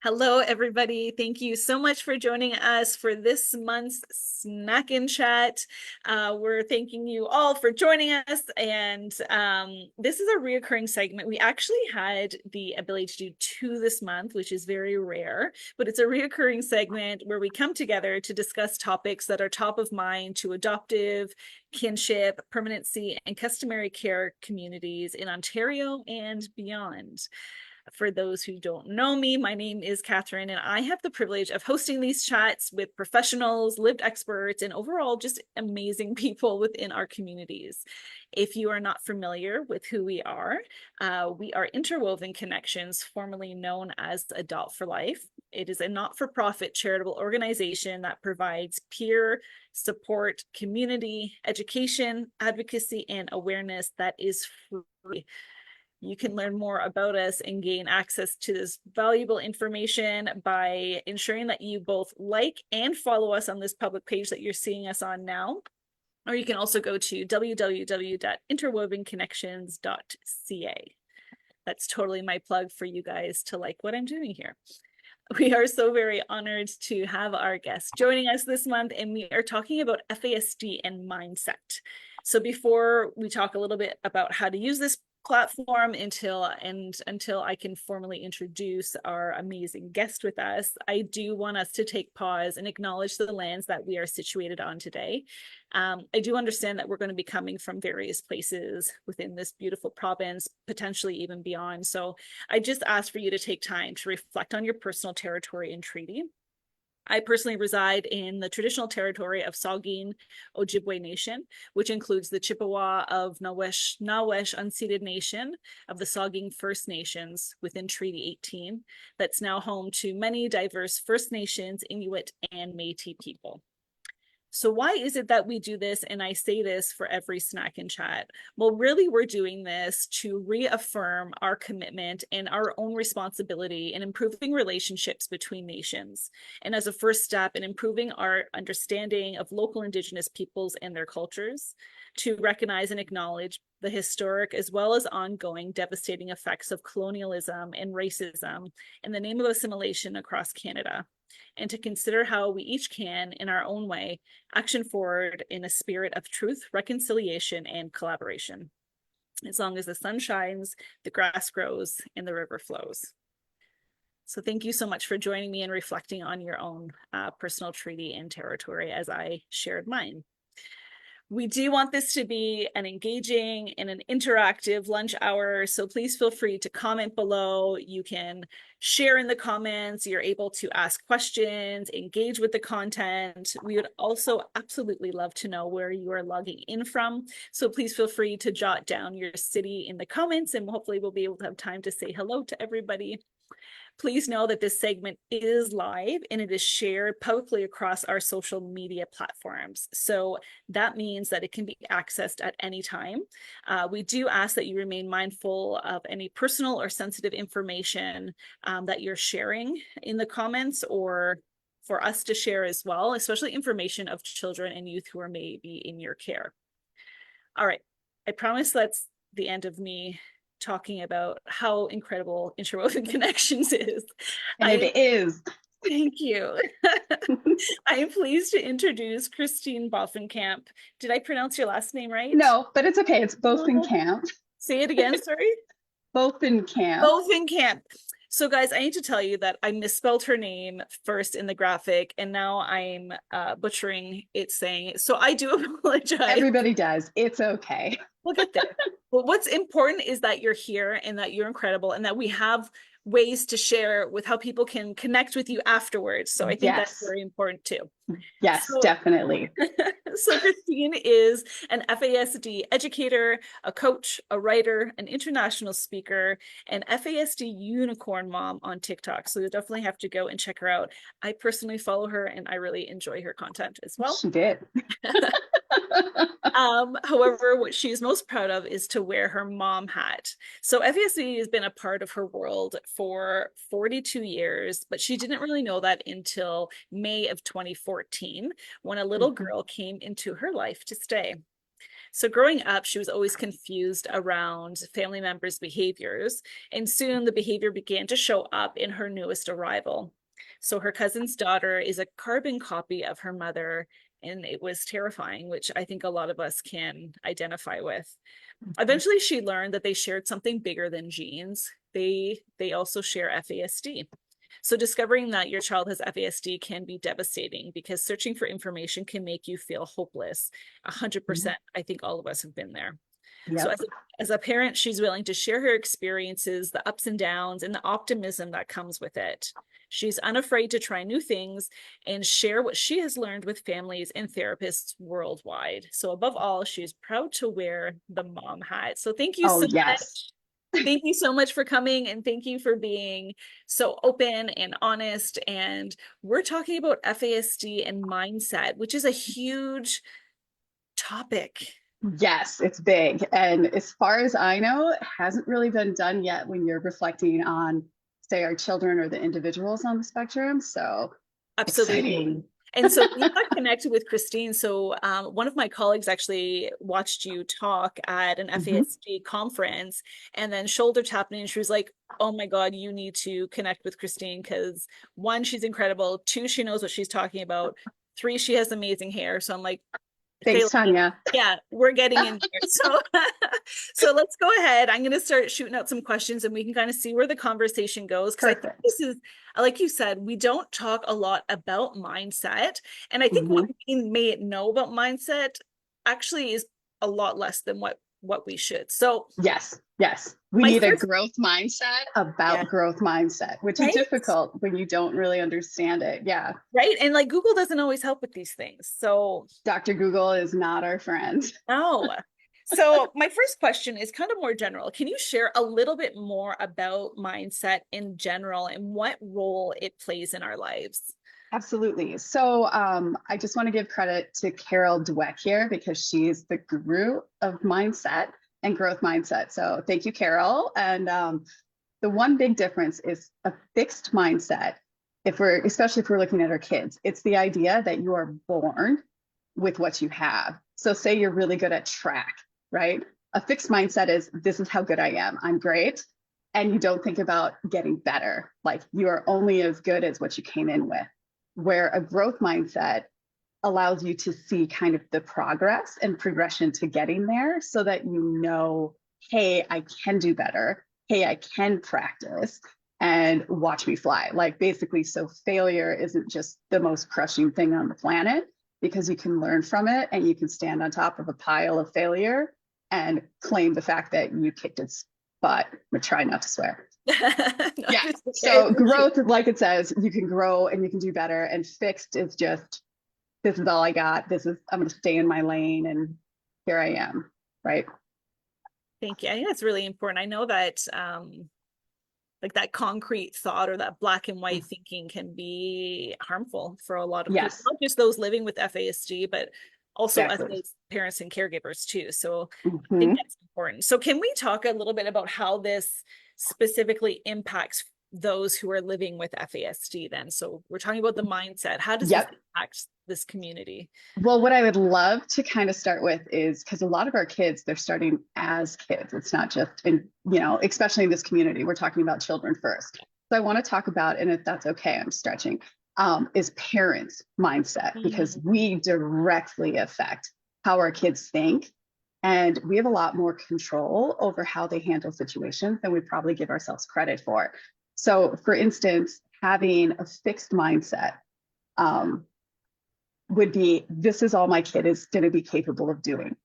Hello, everybody. Thank you so much for joining us for this month's Snack and Chat. We're thanking you all for joining us. And this is a reoccurring segment. We actually had the ability to do two this month, which is very rare, but it's a reoccurring segment where we come together to discuss topics that are top of mind to adoptive, kinship, permanency, and customary care communities in Ontario and beyond. For those who don't know me, my name is Catherine, and I have the privilege of hosting these chats with professionals, lived experts, and overall just amazing people within our communities. If you are not familiar with who we are Interwoven Connections, formerly known as Adopt for Life. It is a not-for-profit charitable organization that provides peer support, community, education, advocacy, and awareness that is free. You can learn more about us and gain access to this valuable information by ensuring that you both like and follow us on this public page that you're seeing us on now. Or you can also go to www.interwovenconnections.ca. That's totally my plug for you guys to like what I'm doing here. We are so very honored to have our guest joining us this month, and we are talking about FASD and mindset. So before we talk a little bit about how to use this platform until I can formally introduce our amazing guest with us, I do want us to take pause and acknowledge the lands that we are situated on today. I do understand that we're going to be coming from various places within this beautiful province, potentially even beyond. So I just ask for you to take time to reflect on your personal territory and treaty. I personally reside in the traditional territory of Saugeen Ojibwe Nation, which includes the Chippewa of Nawesh Unceded Nation of the Saugeen First Nations within Treaty 18, that's now home to many diverse First Nations, Inuit, and Métis people. So why is it that we do this? And I say this for every snack and chat. Well, really, we're doing this to reaffirm our commitment and our own responsibility in improving relationships between nations. And as a first step in improving our understanding of local Indigenous peoples and their cultures, to recognize and acknowledge the historic as well as ongoing devastating effects of colonialism and racism in the name of assimilation across Canada, and to consider how we each can, in our own way, action forward in a spirit of truth, reconciliation, and collaboration. As long as the sun shines, the grass grows, and the river flows. So thank you so much for joining me and reflecting on your own personal treaty and territory as I shared mine. We do want this to be an engaging and an interactive lunch hour, so please feel free to comment below. You can share in the comments. You're able to ask questions, engage with the content. We would also absolutely love to know where you are logging in from. So please feel free to jot down your city in the comments, and hopefully we'll be able to have time to say hello to everybody. Please know that this segment is live and it is shared publicly across our social media platforms. So that means that it can be accessed at any time. We do ask that you remain mindful of any personal or sensitive information that you're sharing in the comments, or for us to share as well, especially information of children and youth who are maybe in your care. All right, I promise that's the end of me talking about how incredible Interwoven Connections is. And it is. Thank you. I am pleased to introduce Christine Bofenkamp. Did I pronounce your last name right? No, but it's okay. It's Bofenkamp. Say it again, sorry. Bofenkamp. Bofenkamp. So guys, I need to tell you that I misspelled her name first in the graphic, and now I'm butchering it saying it. So I do apologize. Everybody does. It's okay. We'll get there. But what's important is that you're here and that you're incredible and that we have ways to share with how people can connect with you afterwards. So I think that's very important too. Yes, definitely. So Christine is an FASD educator, a coach, a writer, an international speaker, and FASD unicorn mom on TikTok. So you definitely have to go and check her out. I personally follow her and I really enjoy her content as well. She did. However, what she's most proud of is to wear her mom hat. So FASD has been a part of her world for 42 years, but she didn't really know that until May of 2014, when a little girl came into her life to stay. So growing up, she was always confused around family members' behaviors, and soon the behavior began to show up in her newest arrival. So her cousin's daughter is a carbon copy of her mother, and it was terrifying, which I think a lot of us can identify with. Eventually, she learned that they shared something bigger than genes. They also share FASD. So discovering that your child has FASD can be devastating because searching for information can make you feel hopeless. 100%. I think all of us have been there. So Yep. as a parent, she's willing to share her experiences, the ups and downs, and the optimism that comes with it. She's unafraid to try new things and share what she has learned with families and therapists worldwide. So above all, she's proud to wear the mom hat. So thank you Oh, so yes. much. Thank you so much for coming, and thank you for being so open and honest. And we're talking about FASD and mindset, which is a huge topic. Yes, it's big. And as far as I know, it hasn't really been done yet when you're reflecting on, say, our children or the individuals on the spectrum. So Absolutely. exciting. And so we got connected with Christine. So one of my colleagues actually watched you talk at an Mhm. FASD conference and then shoulder tapped me and she was like, oh my God, you need to connect with Christine because one, she's incredible. Two, she knows what she's talking about. Three, she has amazing hair. So I'm like, Thanks, Tanya. yeah, we're getting in there. So, so let's go ahead. I'm going to start shooting out some questions and we can kind of see where the conversation goes. Because I think Perfect. this is, like you said, we don't talk a lot about mindset. And I think what Mhm. we may know about mindset actually is a lot less than what we should. So Yes, yes. We my need a first, growth mindset yeah, about growth mindset, which is right? difficult when you don't really understand it. Yeah. Right. And like Google doesn't always help with these things. So Dr. Google is not our friend. no. So my first question is kind of more general. Can you share a little bit more about mindset in general and what role it plays in our lives? Absolutely. So I just want to give credit to Carol Dweck here because she's the guru of mindset and growth mindset. So thank you, Carol. And the one big difference is a fixed mindset. Especially if we're looking at our kids, it's the idea that you are born with what you have. So say you're really good at track, right? A fixed mindset is this is how good I am. I'm great. And you don't think about getting better. Like you are only as good as what you came in with. Where a growth mindset allows you to see kind of the progress and progression to getting there so that you know, hey, I can do better. Hey, I can practice and watch me fly. Like basically, so failure isn't just the most crushing thing on the planet because you can learn from it and you can stand on top of a pile of failure and claim the fact that you kicked its butt. But try not to swear. No, Yeah. I So appreciate growth, like it says, you can grow and you can do better. And fixed is just, this is all I got. I'm going to stay in my lane and here I am. Right. Thank you. I think that's really important. I know that like that concrete thought or that black and white thinking can be harmful for a lot of people, Yes, not just those living with FASD, but also us exactly. as parents and caregivers too. So I think Mhm. that's important. So can we talk a little bit about how this specifically impacts those who are living with FASD then? So we're talking about the mindset. How does this Yep. impact this community? Well, what I would love to kind of start with is because a lot of our kids, they're starting as kids. It's not just especially in this community, we're talking about children first. So I want to talk about, and if that's okay, I'm stretching, is parents' mindset because Mm. we directly affect how our kids think. And we have a lot more control over how they handle situations than we probably give ourselves credit for. So, for instance, having a fixed mindset, um, would be this is all my kid is going to be capable of doing,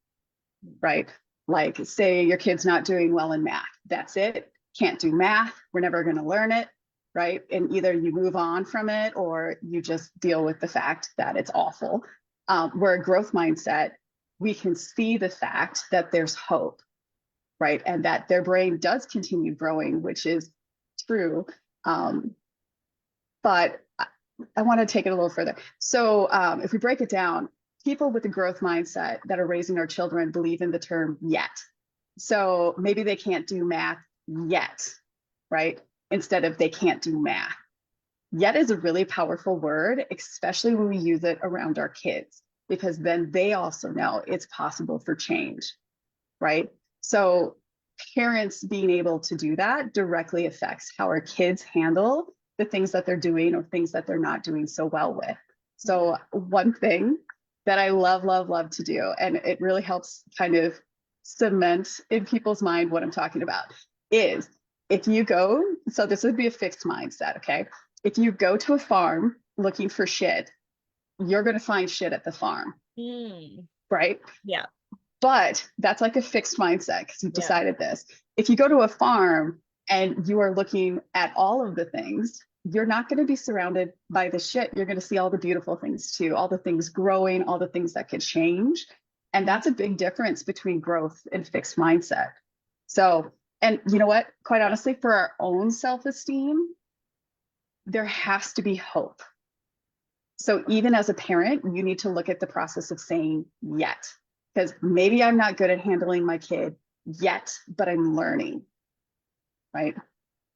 right? Like, say your kid's not doing well in math. That's it. Can't do math. We're never going to learn it, right? And either you move on from it or you just deal with the fact that it's awful. Where a growth mindset, we can see the fact that there's hope, right? And that their brain does continue growing, which is true. Um, but I want to take it a little further. So if we break it down, people with a growth mindset that are raising our children believe in the term yet. So maybe they can't do math yet, right? Instead of they can't do math. Yet is a really powerful word, especially when we use it around our kids. because then they also know it's possible for change, right? So parents being able to do that directly affects how our kids handle the things that they're doing or things that they're not doing so well with. So one thing that I love, love, love to do, and it really helps kind of cement in people's mind what I'm talking about, is if you go, so this would be a fixed mindset, okay? If you go to a farm looking for shit, you're going to find shit at the farm, Mm. right? Yeah. But that's like a fixed mindset because you've Yeah. decided this. If you go to a farm and you are looking at all of the things, you're not going to be surrounded by the shit. You're going to see all the beautiful things too, all the things growing, all the things that could change. And that's a big difference between growth and fixed mindset. So, and you know what? Quite honestly, for our own self-esteem, there has to be hope. So even as a parent, you need to look at the process of saying yet, because maybe I'm not good at handling my kid yet, but I'm learning, right? I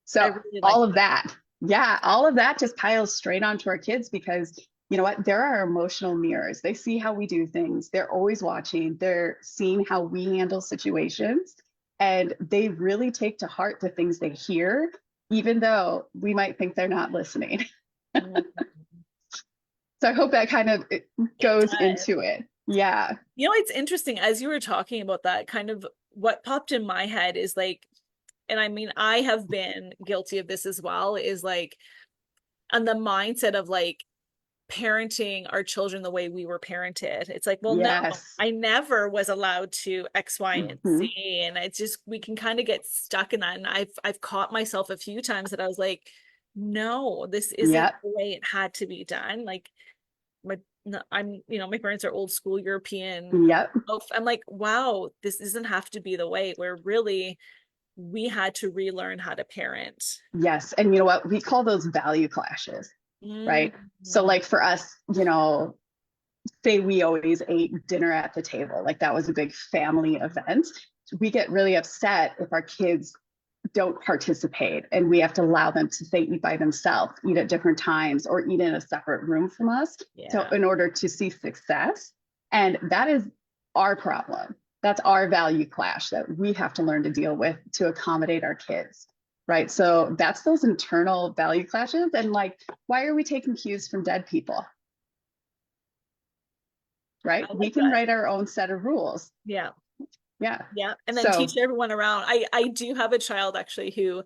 So really like all of that, yeah, all of that just piles straight onto our kids because you know what? They're our emotional mirrors. They see how we do things. They're always watching. They're seeing how we handle situations. And they really take to heart the things they hear, even though we might think they're not listening. that. So I hope that kind of It goes does. into it. Yeah. You know, it's interesting as you were talking about that, kind of what popped in my head is like, and I mean, I have been guilty of this as well, is like on the mindset of like parenting our children the way we were parented. It's like, well, no, Yes. I never was allowed to X, Y, and Hmm. Z. And it's just we can kind of get stuck in that. And I've caught myself a few times that I was like, no, this isn't Yep. the way it had to be done. Like my no, I'm my parents are old school European. Yep. I'm like, wow, this doesn't have to be the way where really we had to relearn how to parent. Yes. And you know what? We call those value clashes, right? So, Mhm. like for us, say we always ate dinner at the table, like that was a big family event. We get really upset if our kids don't participate and we have to allow them to say eat by themselves, eat at different times, or eat in a separate room from us. So, Yeah. in order to see success, and that is our problem. That's our value clash that we have to learn to deal with to accommodate our kids. Right. So that's those internal value clashes. And like, why are we taking cues from dead people? Right. I We like can that. write our own set of rules. Yeah. Yeah. Yeah. And then So, teach everyone around. I do have a child actually who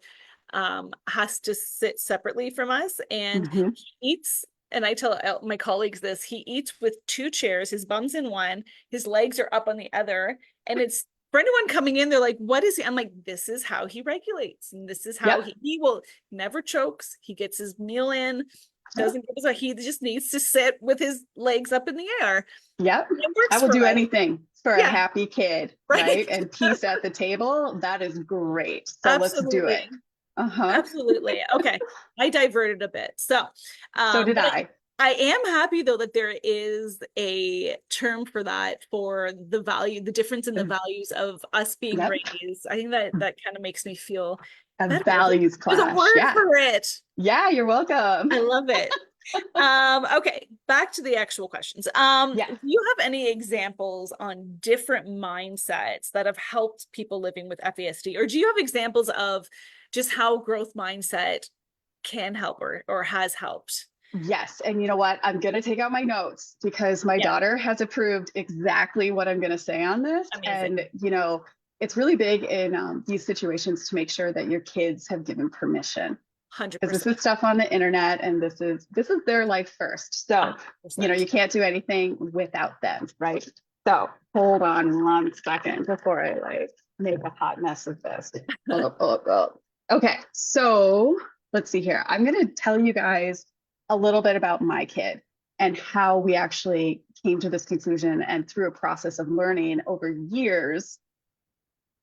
has to sit separately from us and mhm. he eats. And I tell my colleagues this, he eats with two chairs, his bum's in one, his legs are up on the other. And it's for anyone coming in, they're like, what is he? I'm like, this is how he regulates. And this is how Yep. he will never chokes. He gets his meal in, doesn't give us a, he just needs to sit with his legs up in the air. Yep. It I works will for do us. anything for a Yeah, happy kid, right. right? And peace at the table. That is great. So let's do it. Absolutely. Uh-huh. Absolutely. Okay. I diverted a bit. So, So did but I. I am happy though that there is a term for that for the value, the difference in the values of us being Yep. raised. I think that that kind of makes me feel A better. values There's a clash. word Yeah. for it. Yeah, you're welcome. I love it. Okay, back to the actual questions. Yeah. Do you have any examples on different mindsets that have helped people living with FASD? Or do you have examples of just how growth mindset can help or has helped? Yes. And you know what? I'm going to take out my notes because my Yeah, daughter has approved exactly what I'm going to say on this. amazing. And, it's really big in these situations to make sure that your kids have given permission because this 100%. is stuff on the internet and this is their life first. So, 100%. you can't do anything without them, right? So hold on one second before I like make a hot mess of this. Hold up, hold up, hold up. Okay, so let's see here. I'm gonna tell you guys a little bit about my kid and how we actually came to this conclusion and through a process of learning over years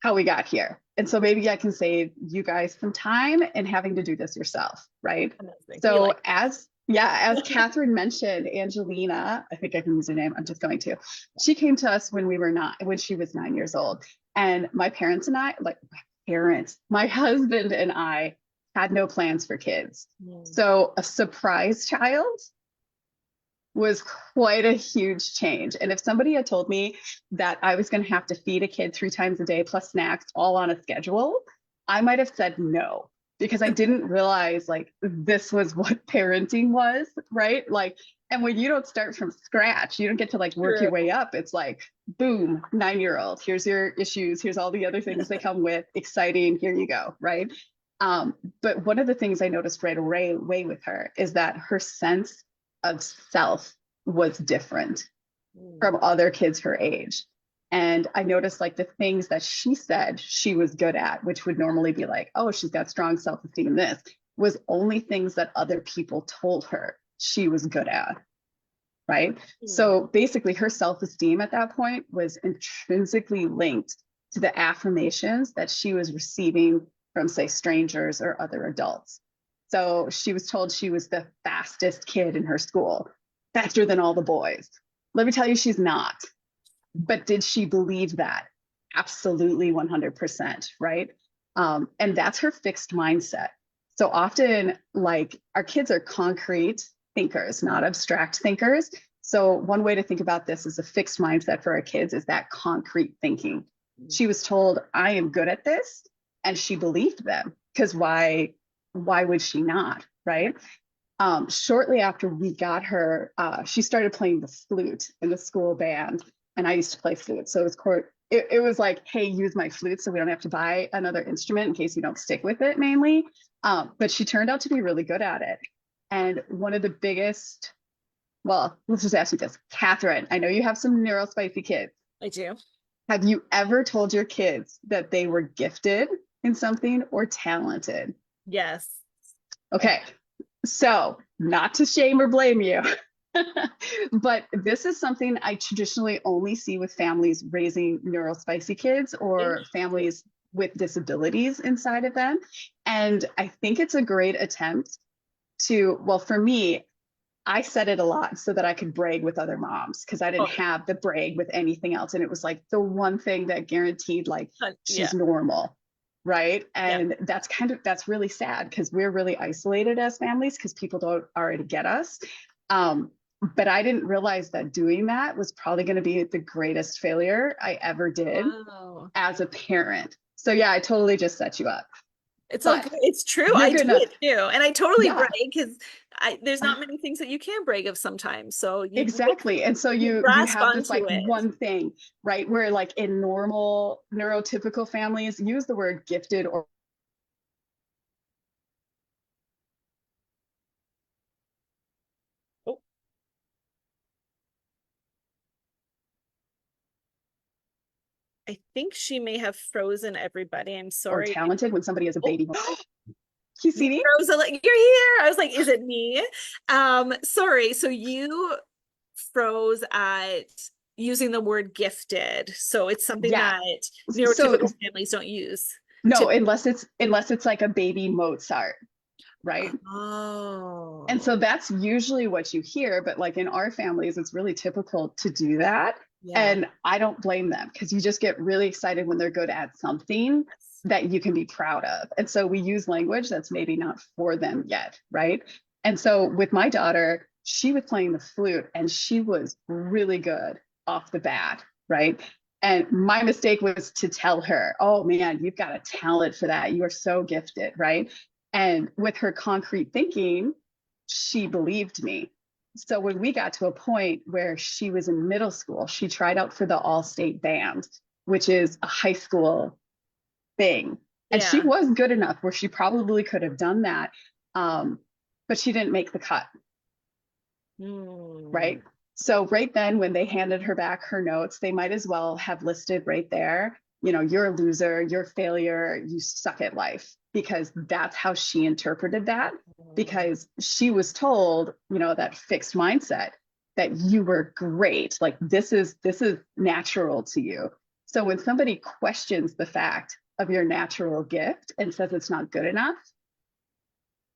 how we got here. And so maybe I can save you guys some time and having to do this yourself, right? Amazing. We So like as it. Catherine mentioned, Angelina, I think I can use her name. I'm just going to. She came to us when she was 9 years old. And my parents and I, like my parents, my husband and I had no plans for kids. Mm. So a surprise child was quite a huge change. And if somebody had told me that I was going to have to feed a kid 3 times a day plus snacks all on a schedule, I might have said no, because I didn't realize like this was what parenting was, right? Like, and when you don't start from scratch, you don't get to like work True. your way up. It's like, boom, 9-year-old, here's your issues, here's all the other things they come with, exciting, here you go, right? But one of the things I noticed right away with her is that her sense of self was different Mm. from other kids her age. And I noticed like the things that she said she was good at, which would normally be like, oh, she's got strong self-esteem, this was only things that other people told her she was good at. Right. Mm. So basically, her self-esteem at that point was intrinsically linked to the affirmations that she was receiving from, say, strangers or other adults. So she was told she was the fastest kid in her school, faster than all the boys. Let me tell you, she's not. But did she believe that? Absolutely 100%, right? And that's her fixed mindset. So often, like, our kids are concrete thinkers, not abstract thinkers. So one way to think about this as a fixed mindset for our kids is that concrete thinking. She was told, I am good at this, and she believed them, because why would she not, right? Shortly after we got her, she started playing the flute in the school band, and I used to play flute. So it was like, hey, use my flute so we don't have to buy another instrument in case you don't stick with it mainly. But she turned out to be really good at it. And one of the biggest, well, let's just ask you this, Catherine, I know you have some neurospicy kids. I do. Have you ever told your kids that they were gifted in something or talented? Yes. Okay, so not to shame or blame you, but this is something I traditionally only see with families raising neurospicy kids or Interesting. families with disabilities inside of them. And I think it's a great attempt to, well, for me, I said it a lot so that I could brag with other moms, because I didn't Oh, have the brag with anything else. And it was like the one thing that guaranteed like yeah. she's normal. Right. Yeah. And that's really sad, because we're really isolated as families because people don't already get us. But I didn't realize that doing that was probably going to be the greatest failure I ever did Wow. as a parent. So yeah, I totally just set you up. It's all But good. It's true. you're I good do enough. it too. And I totally brag Yeah. because there's not many things that you can brag of sometimes. So Exactly. And so you you grasp have this onto like it. one thing, right? Where like in normal neurotypical families use the word gifted or Oh, I think she may have frozen everybody. I'm sorry. talented when somebody is a Oh, baby. You you see me? froze. You're here. I was like, is it me? Sorry. So you froze at using the word gifted. So it's something Yeah. that So neurotypical families don't use. no, To unless it's like a baby Mozart, right? And Oh, so that's usually what you hear, but like in our families, it's really typical to do that. yeah. And I don't blame them, because you just get really excited when they're good at something that you can be proud of. And so we use language that's maybe not for them yet, right? And so with my daughter, she was playing the flute and she was really good off the bat, right? And my mistake was to tell her, oh man, you've got a talent for that. You are so gifted, right? And with her concrete thinking, she believed me. So when we got to a point where she was in middle school, she tried out for the all-state band, which is a high school thing. And she Yeah. was good enough where she probably could have done that. Um, but she didn't make the cut, Hmm. right? So right then, when they handed her back her notes, they might as well have listed right there, you're a loser, you're a failure, you suck at life, because that's how she interpreted that. Because she was told, that fixed mindset that you were great, like this is natural to you. So when somebody questions the fact of your natural gift and says it's not good enough,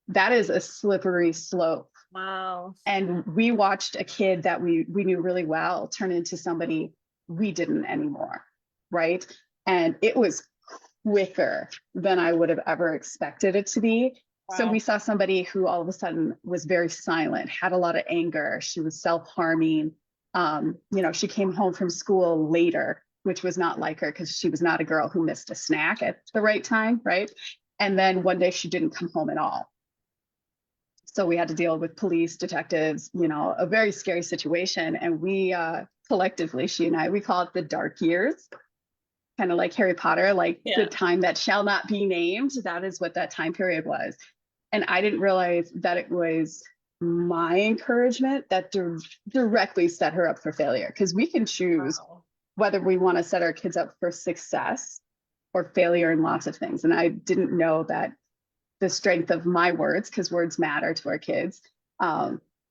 that is a slippery slope. Wow. And we watched a kid that we knew really well turn into somebody we didn't anymore, right? And it was quicker than I would have ever expected it to be. So we Wow. saw somebody who all of a sudden was very silent, had a lot of anger. She was self-harming. She came home from school later, which was not like her because she was not a girl who missed a snack at the right time, right? And then one day she didn't come home at all. So we had to deal with police, detectives, a very scary situation. And we collectively, she and I, we call it the dark years, kind of like Harry Potter, like the Yeah. time that shall not be named. That is what that time period was. And I didn't realize that it was my encouragement that directly set her up for failure. Because we can choose Wow. whether we want to set our kids up for success or failure in lots of things. And I didn't know that the strength of my words, because words matter to our kids,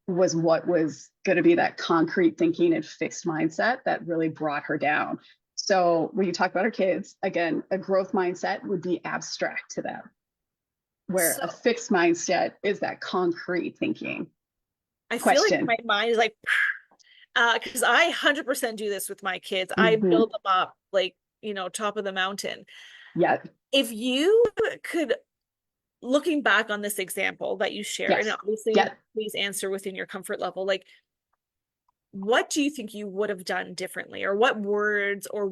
was what was going to be that concrete thinking and fixed mindset that really brought her down. So when you talk about our kids, again, a growth mindset would be abstract to them, where So a fixed mindset is that concrete thinking. I feel like Question. my mind is like, because I 100% do this with my kids. I Mm-hmm. build them up like, top of the mountain. Yeah. If you could, looking back on this example that you shared, and Yes. obviously Yeah. please answer within your comfort level, like what do you think you would have done differently, or what words, or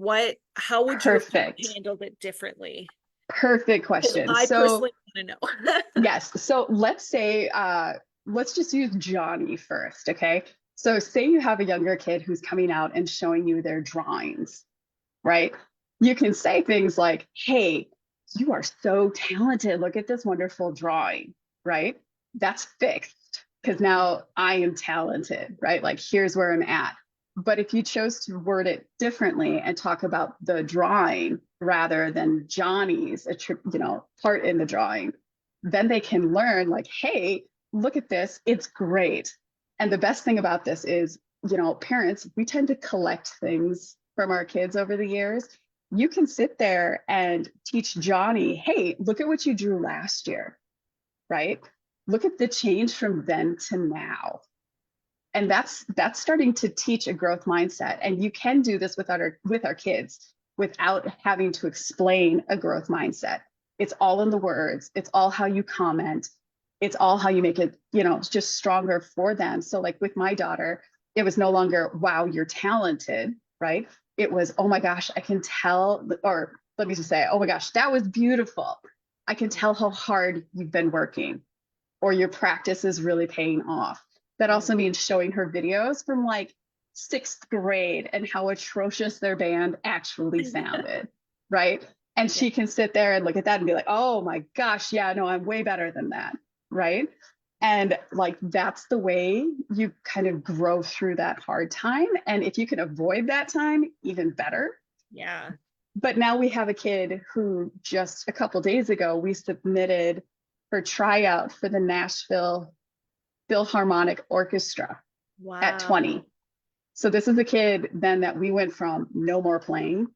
how would you have Perfect. handled it differently? Perfect Because question. I So personally want to know. yes. So let's say, let's just use Johnny first. Okay. So say you have a younger kid who's coming out and showing you their drawings, right? You can say things like, hey, you are so talented. Look at this wonderful drawing, right? That's fixed because now I am talented, right? Like, here's where I'm at. But if you chose to word it differently and talk about the drawing rather than Johnny's, part in the drawing, then they can learn, like, hey, look at this. It's great. And the best thing about this is, parents, we tend to collect things from our kids over the years. You can sit there and teach Johnny, hey, look at what you drew last year, right? Look at the change from then to now. And that's starting to teach a growth mindset. And you can do this with our kids without having to explain a growth mindset. It's all in the words. It's all how you comment. It's all how you make it, just stronger for them. So like with my daughter, it was no longer, wow, you're talented, right? It was, oh my gosh, I can tell, or let me just say, oh my gosh, that was beautiful. I can tell how hard you've been working, or your practice is really paying off. That also means showing her videos from like sixth grade and how atrocious their band actually sounded, right? And Yeah. she can sit there and look at that and be like, oh my gosh, yeah, no, I'm way better than that, right? And like that's the way you kind of grow through that hard time. And if you can avoid that time, even better. Yeah. But now we have a kid who just a couple days ago we submitted her tryout for the Nashville Philharmonic Orchestra at Wow. 20. So this is a kid then that we went from no more playing,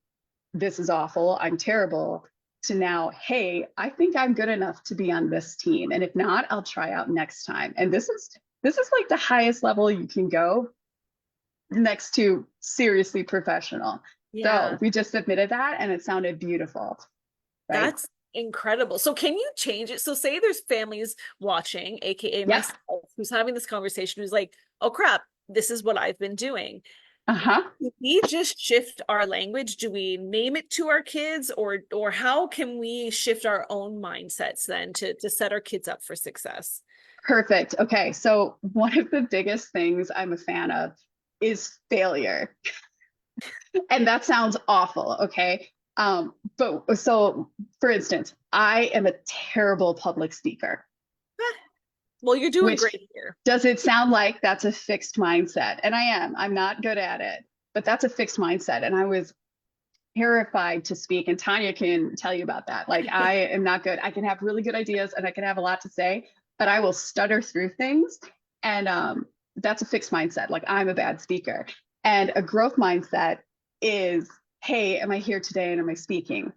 this is awful, I'm terrible, to now, hey, I think I'm good enough to be on this team. And if not, I'll try out next time. And this is like the highest level you can go next to seriously professional. So Yeah. we just submitted that and it sounded beautiful, right? That's incredible. So can you change it? So say there's families watching, aka Yep. myself, who's having this conversation, who's like, oh crap, this is what I've been doing. Uh-huh. Do we just shift our language? Do we name it to our kids, or how can we shift our own mindsets then to set our kids up for success? Perfect. Okay. So one of the biggest things I'm a fan of is failure. And that sounds awful. Okay. But so for instance, I am a terrible public speaker, Well, you're doing which great here. does it sound like that's a fixed mindset? And I am. I'm not good at it, but that's a fixed mindset. And I was terrified to speak. And Tanya can tell you about that. Like, I am not good. I can have really good ideas and I can have a lot to say, but I will stutter through things. And that's a fixed mindset. Like, I'm a bad speaker. And a growth mindset is, hey, am I here today and am I speaking?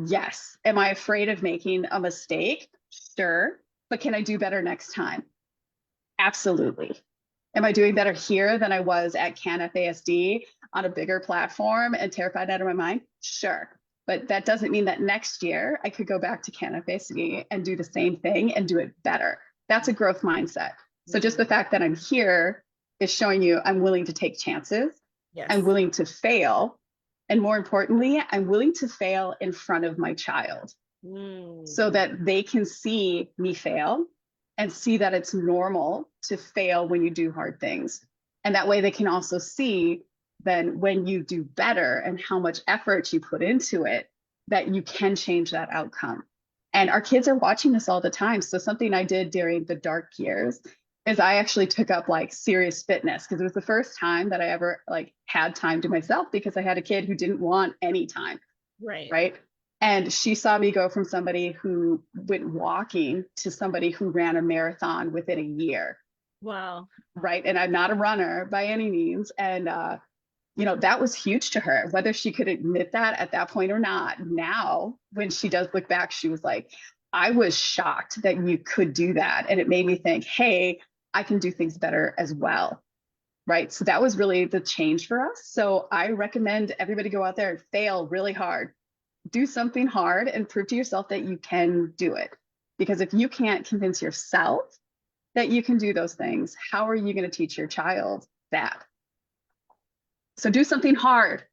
Yes. Am I afraid of making a mistake? Sure. But can I do better next time? Absolutely. Am I doing better here than I was at Can FASD on a bigger platform and terrified out of my mind? Sure. But that doesn't mean that next year I could go back to Can FASD and do the same thing and do it better. That's a growth mindset. So just the fact that I'm here is showing you I'm willing to take chances. I'm Yes. willing to fail. And more importantly, I'm willing to fail in front of my child so Mm. that they can see me fail and see that it's normal to fail when you do hard things. And that way they can also see then when you do better and how much effort you put into it, that you can change that outcome. And our kids are watching this all the time. So something I did during the dark years is I actually took up like serious fitness because it was the first time that I ever like had time to myself because I had a kid who didn't want any time, Right. right? And she saw me go from somebody who went walking to somebody who ran a marathon within a year, Wow. right? And I'm not a runner by any means. And you know, that was huge to her, whether she could admit that at that point or not. Now, when she does look back, she was like, I was shocked that you could do that. And it made me think, hey, I can do things better as well. Right. So that was really the change for us. So I recommend everybody go out there and fail really hard. Do something hard and prove to yourself that you can do it. Because if you can't convince yourself that you can do those things, how are you going to teach your child that? So do something hard.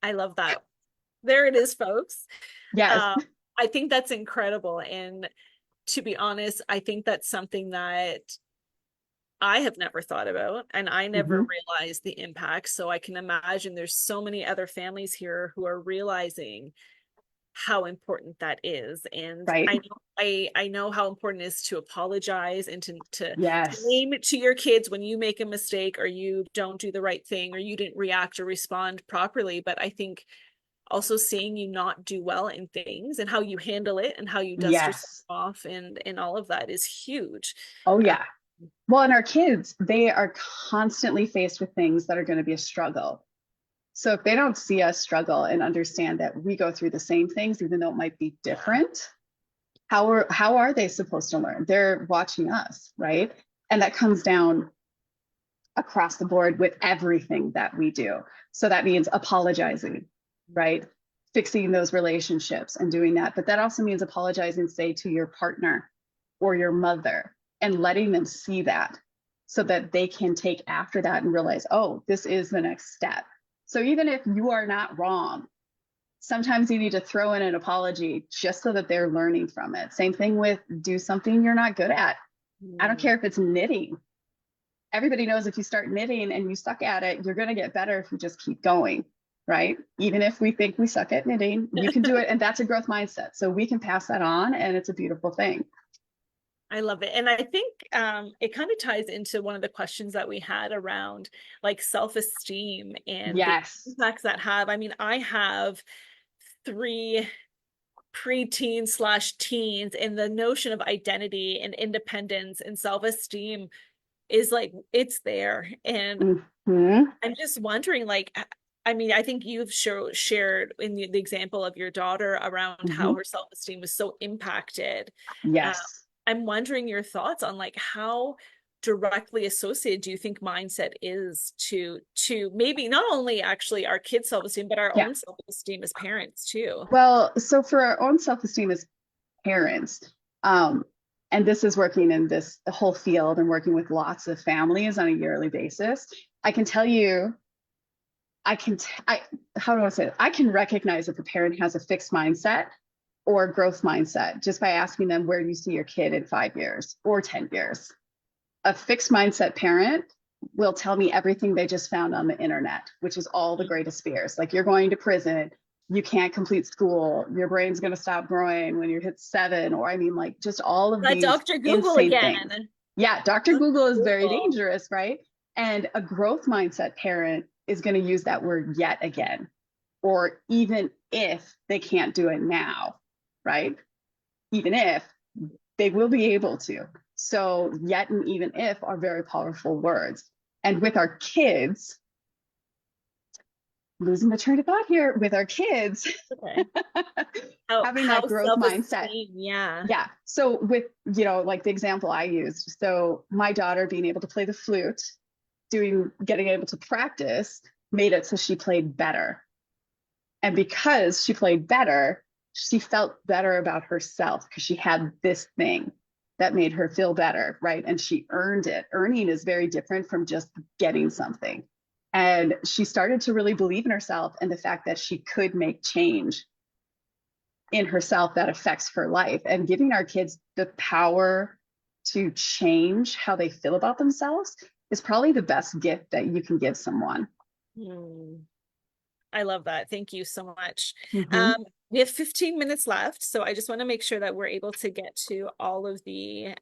I love that. There it is, folks. Yes. Um, I think that's incredible. And to be honest, I think that's something that I have never thought about, and I never Mm-hmm. realized the impact. So I can imagine there's so many other families here who are realizing how important that is. And Right. I know how important it is to apologize and to Yes. name it to your kids when you make a mistake or you don't do the right thing or you didn't react or respond properly. But I think also seeing you not do well in things and how you handle it and how you dust yourself Yes. off and all of that is huge. Oh, Uh, yeah. Well, and our kids, they are constantly faced with things that are going to be a struggle. So if they don't see us struggle and understand that we go through the same things, even though it might be yeah. different, how are they supposed to learn? They're watching us, right? And that comes down across the board with everything that we do. So that means apologizing, right? Fixing those relationships and doing that. But that also means apologizing, say, to your partner or your mother and letting them see that so that they can take after that and realize, oh, this is the next step. So even if you are not wrong, sometimes you need to throw in an apology just so that they're learning from it. Same thing with do something you're not good at. I don't Mm. care if it's knitting. Everybody knows if you start knitting and you suck at it, you're going to get better if you just keep going, right? Even if we think we suck at knitting, you can do it. And that's a growth mindset. So we can pass that on and it's a beautiful thing. I love it. And I think it kind of ties into one of the questions that we had around like self-esteem and the Yes. impacts that have. I mean, I have three preteens slash teens, and the notion of identity and independence and self-esteem is like it's there. And Mm-hmm. I'm just wondering, like, I mean, I think you've shared in the example of your daughter around Mm-hmm. how her self-esteem was so impacted. Uh, Yes. I'm wondering your thoughts on like how directly associated do you think mindset is to maybe not only actually our kids' self-esteem, but our Yeah. own self-esteem as parents too. Well, so for our own self-esteem as parents, um, and this is working in this whole field and working with lots of families on a yearly basis, I can tell you how do I say it? I can recognize if a parent has a fixed mindset or a growth mindset just by asking them, where do you see your kid in 5 years or 10 years? A fixed mindset parent will tell me everything they just found on the internet, which is all the greatest fears. Like you're going to prison, you can't complete school, your brain's going to stop growing when you hit 7, or I mean, like just all of That these Dr. Google insane again. things. Yeah, Dr. Dr. Google is very Google. dangerous, right? And a growth mindset parent is going to use that word yet again, or even if they can't do it now, right? Even if they will be able to. So, yet and even if are very powerful words. And with our kids, losing the train of thought here, with our kids, Okay. How having that growth mindset. self-esteem, yeah. Yeah. So, with, like the example I used, so my daughter being able to play the flute, getting able to practice made it so she played better. And because she played better, she felt better about herself because she had this thing that made her feel better, right? And she earned it. Earning is very different from just getting something. And she started to really believe in herself and the fact that she could make change in herself that affects her life. And giving our kids the power to change how they feel about themselves is probably the best gift that you can give someone. Hmm. I love that. Thank you so much. Mm-hmm. We have 15 minutes left, so I just want to make sure that we're able to get to all of the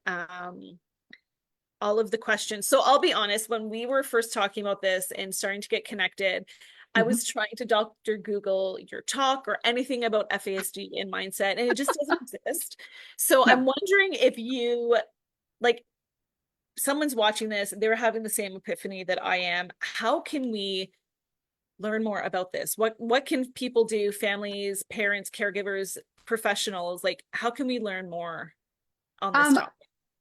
questions. So I'll be honest, when we were first talking about this and starting to get connected, I Mm-hmm. was trying to Dr. Google your talk or anything about FASD and mindset, and it just doesn't exist. So No. I'm wondering if you like someone's watching this, they're having the same epiphany that I am. How can we learn more about this? What can people do, families, parents, caregivers, professionals, like how can we learn more on this Um, topic?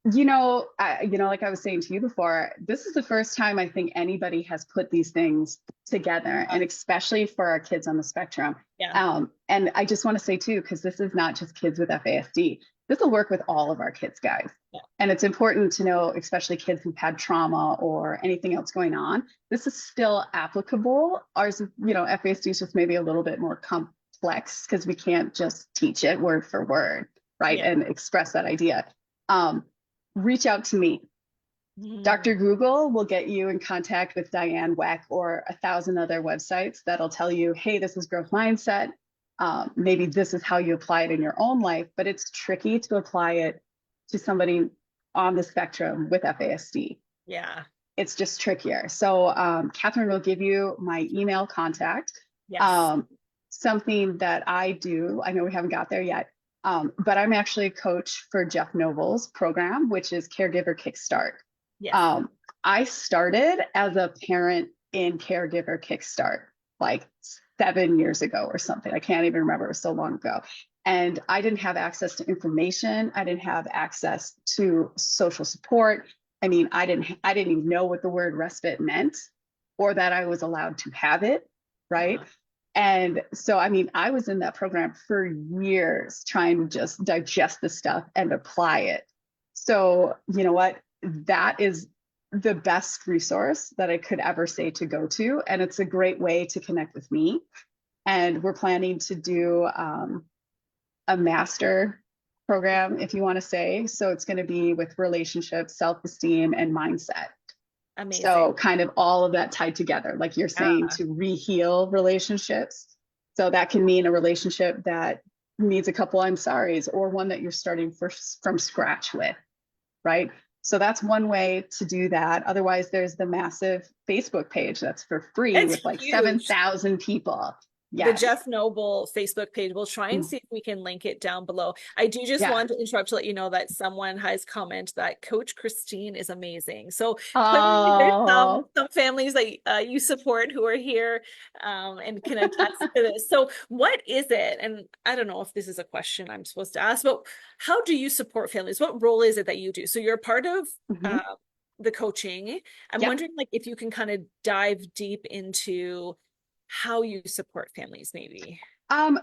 like I was saying to you before, this is the first time I think anybody has put these things together, and especially for our kids on the spectrum. Yeah. And I just want to say too, because this is not just kids with FASD, this will work with all of our kids, guys. Yeah. And it's important to know, especially kids who've had trauma or anything else going on, this is still applicable. Ours, FASD is just maybe a little bit more complex because we can't just teach it word for word, right? Yeah. And express that idea. Um, Reach out to me. Dr. Mm, Google will get you in contact with Diane Weck or 1,000 other websites that'll tell you, hey, this is growth mindset. Maybe this is how you apply it in your own life, but it's tricky to apply it to somebody on the spectrum with FASD. yeah. It's just trickier. So Catherine will give you my email contact. Yes. Um, Something that I do, I know we haven't got there yet, but I'm actually a coach for Jeff Noble's program, which is Caregiver Kickstart. Yes. Um, I started as a parent in Caregiver Kickstart like 7 years ago or something. I can't even remember. It was so long ago. And I didn't have access to information. I didn't have access to social support. I mean, I didn't even know what the word respite meant or that I was allowed to have it, right? Uh-huh. And so, I mean, I was in that program for years trying to just digest the stuff and apply it. So, you know what? That is the best resource that I could ever say to go to. And it's a great way to connect with me. And we're planning to do a master program, if you want to say. So it's going to be with relationships, self-esteem, and mindset. Amazing. So kind of all of that tied together, like you're saying, Yeah. to re-heal relationships. So that can mean a relationship that needs a couple I'm sorry's or one that you're starting from scratch with, right? So that's one way to do that. Otherwise, there's the massive Facebook page that's for free It's with like huge. 7,000 people. The Yes. Jeff Noble Facebook page. We'll try and see if we can link it down below. I do just Yeah. want to interrupt to let you know that someone has commented that Coach Christine is amazing. So clearly there's Oh, some families that you support who are here and can attest to this. So what is it? And I don't know if this is a question I'm supposed to ask, but how do you support families? What role is it that you do? So you're part of mhm. uh, the coaching. I'm Yep. wondering like if you can kind of dive deep into how you support families, maybe.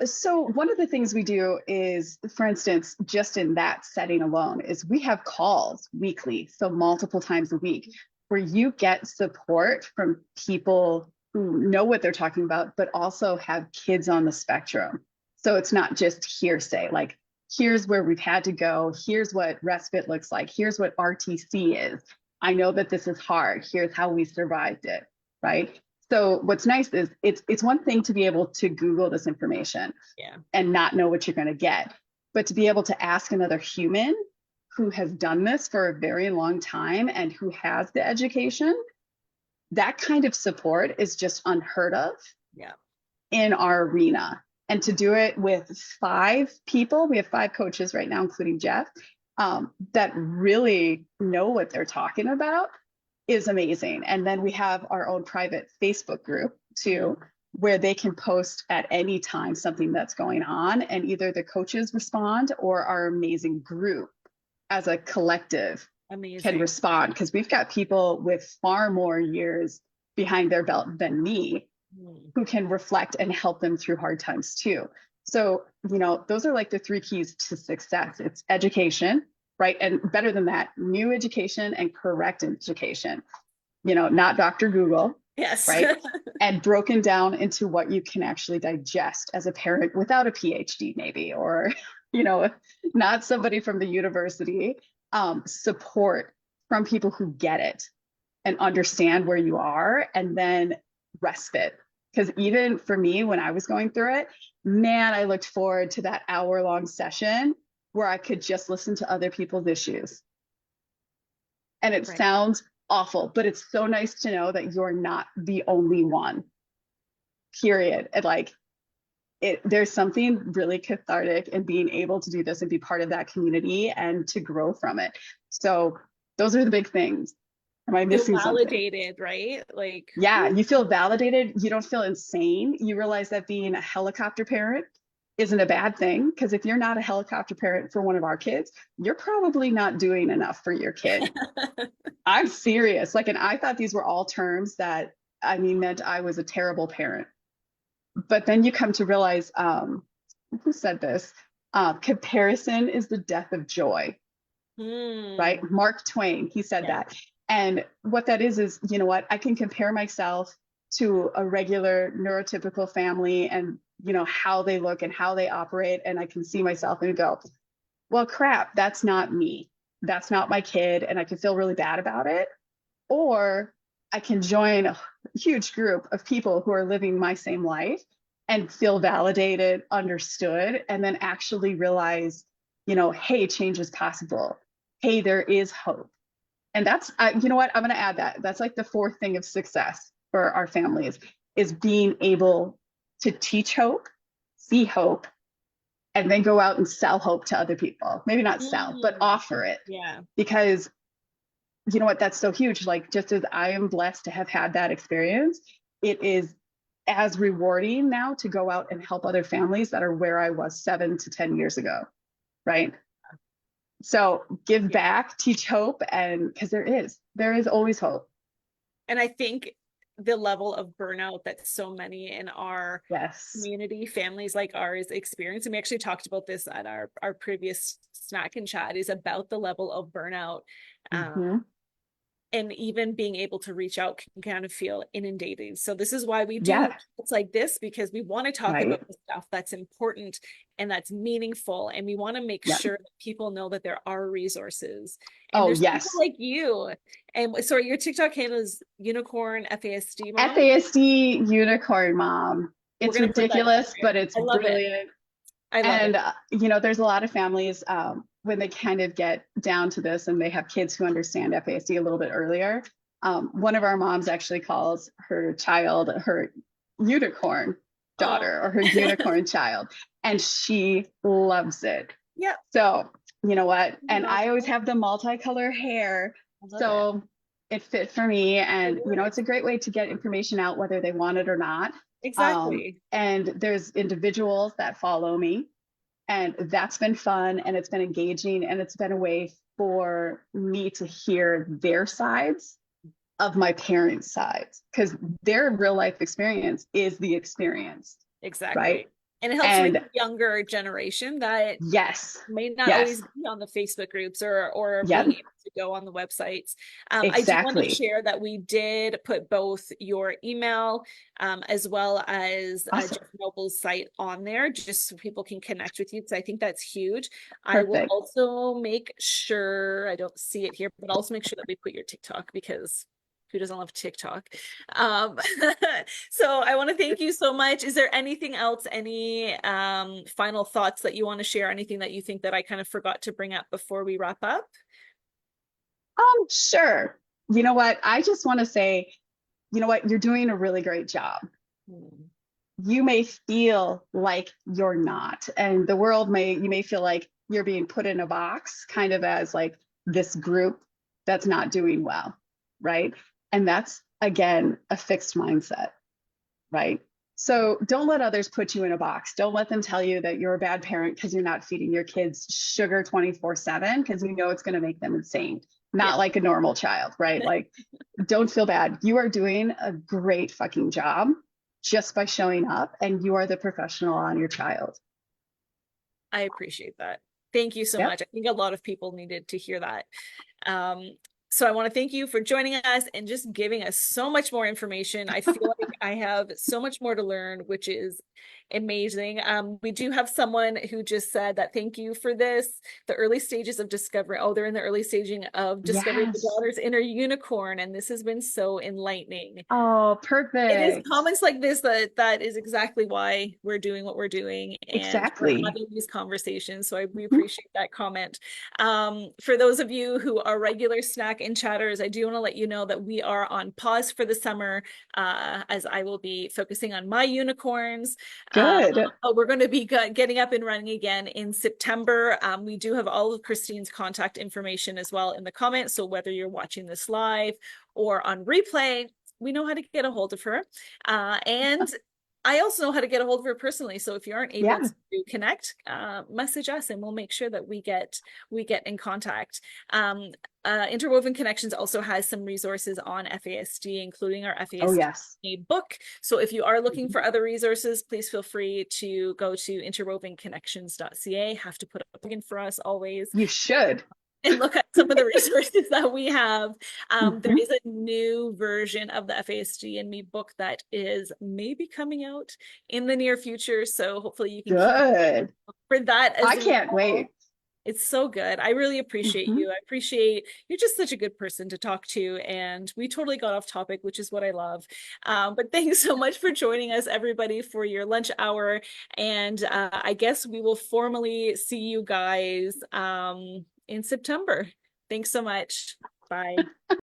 So one of the things we do is, for instance, just in that setting alone, is we have calls weekly, so multiple times a week, where you get support from people who know what they're talking about, but also have kids on the spectrum. So it's not just hearsay, like, here's where we've had to go, here's what respite looks like, here's what RTC is. I know that this is hard, here's how we survived it, right? So what's nice is it's one thing to be able to Google this information Yeah, and not know what you're going to get, but to be able to ask another human who has done this for a very long time and who has the education, that kind of support is just unheard of yeah, in our arena. And to do it with 5 people, we have 5 coaches right now, including Jeff, that really know what they're talking about is amazing. And then we have our own private Facebook group too, where they can post at any time something that's going on, and either the coaches respond or our amazing group as a collective can amazing. respond, because we've got people with far more years behind their belt than me Mm. who can reflect and help them through hard times too. So, those are like the three keys to success. It's education, right? And better than that, new education and correct education, not Dr. Google, Yes. right? And broken down into what you can actually digest as a parent without a PhD, maybe, or, you know, not somebody from the university, support from people who get it and understand where you are, and then respite. Because even for me, when I was going through it, man, I looked forward to that hour-long session where I could just listen to other people's issues. And it Right. sounds awful, but it's so nice to know that you're not the only one, period. And like, there's something really cathartic in being able to do this and be part of that community and to grow from it. So those are the big things. Am I Feel missing something? validated, right? Like, Yeah, you feel validated. You don't feel insane. You realize that being a helicopter parent isn't a bad thing, because if you're not a helicopter parent for one of our kids, you're probably not doing enough for your kid. I'm serious. Like, and I thought these were all terms that meant I was a terrible parent. But then you come to realize, who said this? Comparison is the death of joy, right? hmm. Mark Twain, he said Yeah. that. And what that is, you know what? I can compare myself to a regular neurotypical family and, how they look and how they operate. And I can see myself and go, well, crap, that's not me. That's not my kid. And I can feel really bad about it. Or I can join a huge group of people who are living my same life and feel validated, understood, and then actually realize, hey, change is possible. Hey, there is hope. And that's, you know what, I'm going to add that. That's like the fourth thing of success for our families, is being able to teach hope, see hope, and then go out and sell hope to other people. Maybe not sell, but Mm. offer it. Yeah. Because you know what, that's so huge. Like, just as I am blessed to have had that experience, it is as rewarding now to go out and help other families that are where I was 7 to 10 years ago, right? So give Yeah. back, teach hope, and because there is always hope. And I think the level of burnout that so many in our Yes. community, families like ours experience, and we actually talked about this at our previous snack and chat, is about the level of burnout. Mm-hmm. And even being able to reach out can kind of feel inundating. So this is why we do Yeah. it's like this, because we want to talk about Right. the stuff that's important and that's meaningful, and we want to make Yeah. sure that people know that there are resources and Oh, there's people yes. like you. And sorry, your TikTok handle is Unicorn FASD Mom. FASD Unicorn Mom. We're It's gonna put that in ridiculous, but there. it's I love it. brilliant. I love it. And, there's a lot of families, when they kind of get down to this and they have kids who understand FASD a little bit earlier. One of our moms actually calls her child her unicorn Oh. daughter, or her unicorn child, and she loves it. Yeah. So, you know what? And I I always have the multicolor hair. love it. So it fit for me. It And, it's works. a great way to get information out whether they want it or not. Exactly. And there's individuals that follow me, and that's been fun, and it's been engaging, and it's been a way for me to hear their sides of my parents' sides, because their real life experience is the experience, right? Exactly. And it helps reach And a younger generation that yes, may not always yes, be on the Facebook groups or being yep, able to go on the websites. I do want to exactly. share that we did put both your email as well as Awesome. Jeff Noble's site on there, just so people can connect with you, because I think that's huge. I will Perfect. also make sure, I don't see it here, but I'll also make sure that we put your TikTok, because who doesn't love TikTok? Um, so I want to thank you so much. Is there anything else, any final thoughts that you want to share? Anything that you think that I kind of forgot to bring up before we wrap up? Sure. You know what? I just want to say, you're doing a really great job. Hmm. You may feel like you're not, and the world you may feel like you're being put in a box, kind of as like this group that's not doing well, right? And that's, again, a fixed mindset, right? So don't let others put you in a box. Don't let them tell you that you're a bad parent because you're not feeding your kids sugar 24/7, because it's going to make them insane. Yeah. Not like a normal child, right? Like, don't feel bad. You are doing a great fucking job. just by showing up, and you are the professional on your child. I appreciate that. Thank you so Yep. much. I think a lot of people needed to hear that. Um, so I want to thank you for joining us and just giving us so much more information. I feel like I have so much more to learn, which is amazing. We do have someone who just said that thank you for this. The early stages of discovery. Oh, they're in the early staging of discovering the Yes. daughter's inner unicorn, and this has been so enlightening. Oh, It is perfect. comments like this that is exactly why we're doing what we're doing, and we're Exactly. having these conversations. So we Mhm. appreciate that comment. For those of you who are regular snack and chatters, I do want to let you know that we are on pause for the summer, as I will be focusing on my unicorns. Good. But we're going to be getting up and running again in September. We do have all of Christine's contact information as well in the comments. So whether you're watching this live or on replay, we know how to get a hold of her. And I also know how to get a hold of her personally. So if you aren't able Yeah. to connect, message us and we'll make sure that we get in contact. Interwoven Connections also has some resources on FASD, including our Oh, FASD yes. book. So if you are looking Mhm. for other resources, please feel free to go to interwovenconnections.ca. Have to put a plug in for us always, You should. and look at some of the resources that we have. There Mhm. is a new version of the FASD and Me book that is maybe coming out in the near future. So hopefully you can keep Good. for that as I can't well. wait. It's so good. I really appreciate Mhm. you. I appreciate you're just such a good person to talk to. And we totally got off topic, which is what I love. But thanks so much for joining us, everybody, for your lunch hour. And I guess we will formally see you guys in September. Thanks so much. Bye.